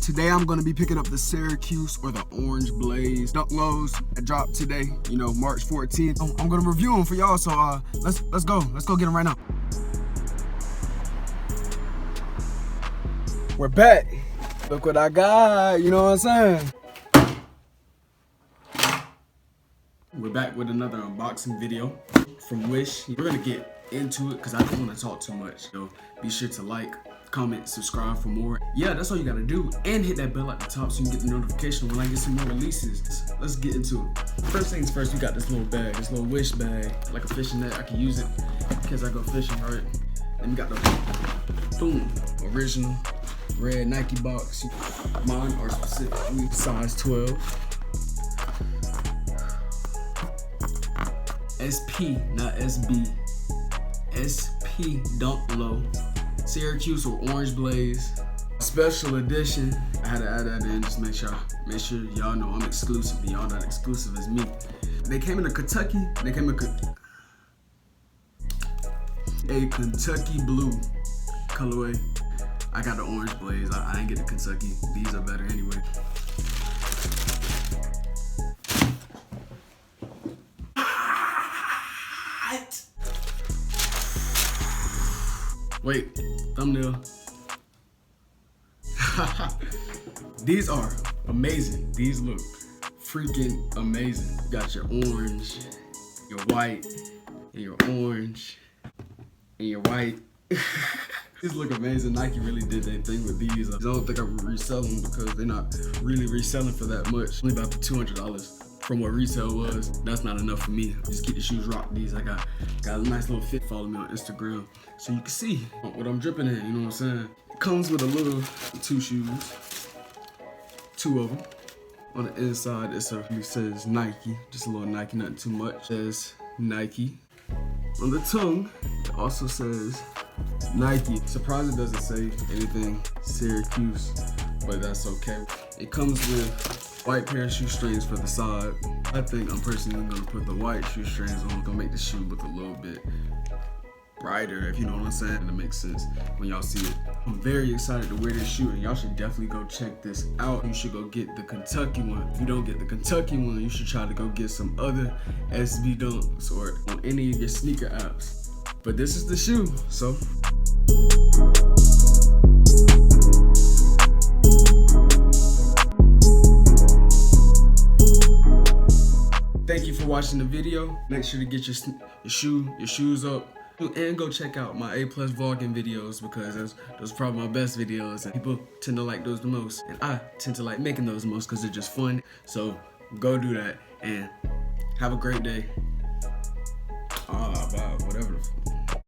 Today I'm gonna be picking up the Syracuse or the Orange Blaze Dunk Lows that dropped today, you know, March 14th. I'm gonna review them for y'all, so let's go get them right now. We're back. Look what I got, you know what I'm saying? We're back with another unboxing video from Wish. We're gonna get into it because I don't want to talk too much. So be sure to like, comment, subscribe for more. Yeah, that's all you gotta do. And hit that bell at the top so you can get the notification when I get some more releases. Let's get into it. First things first, we got this little bag, this little Wish bag, like a fishing net. I can use it in case I go fishing, right? Then we got the boom, original red Nike box. Mine are specifically size 12. SP, not SB. SP Dunk Low. Syracuse or Orange Blaze. Special edition. I had to add that in, just make sure y'all know I'm exclusive and y'all not exclusive as me. They came in a Kentucky, they came in a Kentucky blue colorway. I got the Orange Blaze, I didn't get the Kentucky. These are better anyway. Wait, thumbnail. These are amazing. These look freaking amazing. You got your orange, your white, and your orange, and your white. These look amazing. Nike really did their thing with these. I don't think I would resell them because they're not really reselling for that much. Only about $200 from what retail was. That's not enough for me. Just keep the shoes rock these. I got a nice little fit. Follow me on Instagram so you can see what I'm dripping in, you know what I'm saying? It comes with a little two shoes, two of them. On the inside, it says Nike, just a little Nike, nothing too much. It says Nike. On the tongue, it also says Nike. Surprised it doesn't say anything Syracuse, but that's okay. It comes with white pair of shoestrings for the side. I think I'm personally gonna put the white shoestrings on, gonna make the shoe look a little bit brighter, if you know what I'm saying. And it makes sense when y'all see it. I'm very excited to wear this shoe, and y'all should definitely go check this out. You should go get the Kentucky one. If you don't get the Kentucky one, you should try to go get some other SB Dunks or on any of your sneaker apps. But this is the shoe, so. Thank you for watching the video. Make sure to get your shoes up. And go check out my A+ vlogging videos because those are probably my best videos and people tend to like those the most. And I tend to like making those the most because they're just fun. So go do that and have a great day.